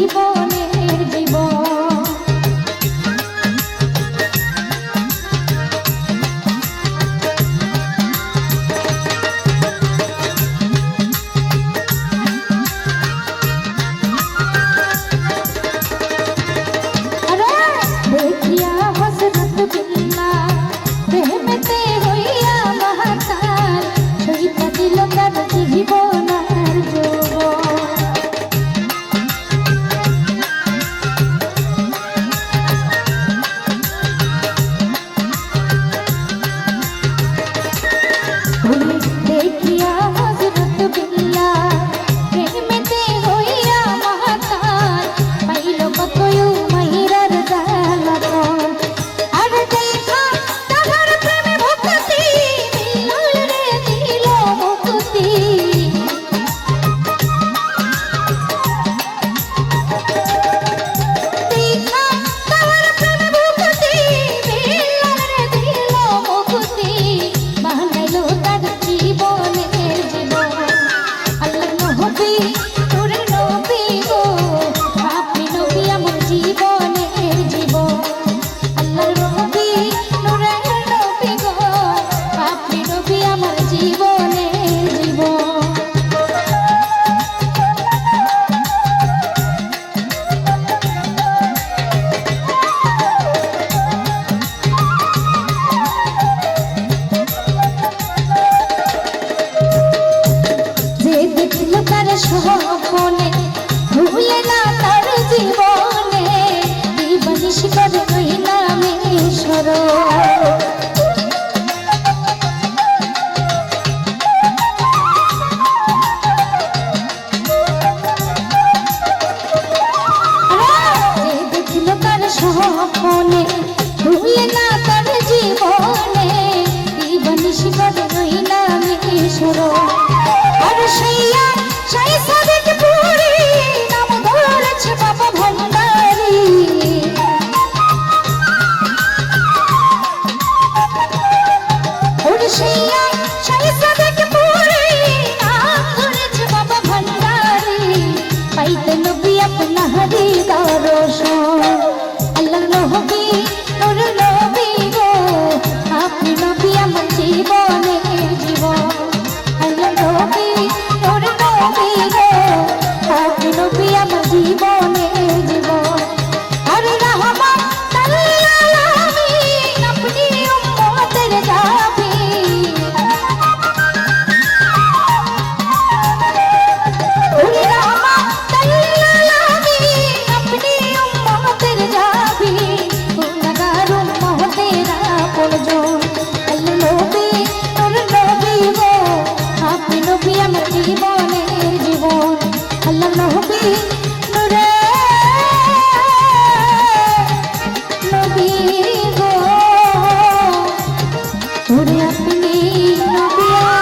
জীবনের জীবন। দেখিয়া হযরত বিল্লাহ প্রেমেতে হইয়া মহাকাল, সইতা দিল তার জীবন আর যৌবন। দেখিয়া হযরত বিল্লাহ প্রেমেতে হইয়া মহাকাল, পাইল কত মাহিরার জ্বালাতন। আর দেখা তাহার প্রেমে ভক্তি, বিল্লাল রে দিল মুক্তি। দেখা তাহার প্রেমে ভক্তি, বিল্লাল রে দিল মুক্তি। বানাইল তার জীবনের জীবন। আল্লাহর নবী নূরের নবী গো, আপনি নবী আমার জীবনের জীবন। আল্লাহর নবী নূরের নবী গো, আপনি নবী আমার জীবনের জীবন। যে দেখল তার স্বপ্নে, ভুলে না তার জীবনে, দিবানিশি করে ওই নামে স্মরণ। যে দেখল তার স্বপ্নে, ভুলে না তার জীবনে, দিবানিশি করে ওই নামে স্মরণ। আর সেইয়া সেই সাদিক পুরি নাম ধরেছে বাবা ভান্ডারি। ওর সেইয়া সেই সাদিক পুরি নাম ধরেছে বাবা ভান্ডারি। পাইতে নবী আপনারি দর্শন। আল্লাহর নবী নূরের নবী গো, আপনি নবী আমার জীবনের জীবন। আল্লাহর নবী নূরের নবী গো, আপনি নবী আমার জীবনের জীবন। আর রাহমাতাল লিল আলামিন, আপনি উম্মতের জামিন। ওরে রাহমাতাল লিল আলামিন, আপনি উম্মতের জামিন। গুনাহগার উম্মতের আপনজন। আল্লাহর নবী নূরের নবী গো, আপনি নবী আমার জীবনের জীবন। আল্লাহর নবী নূরের নবী গো, ওরে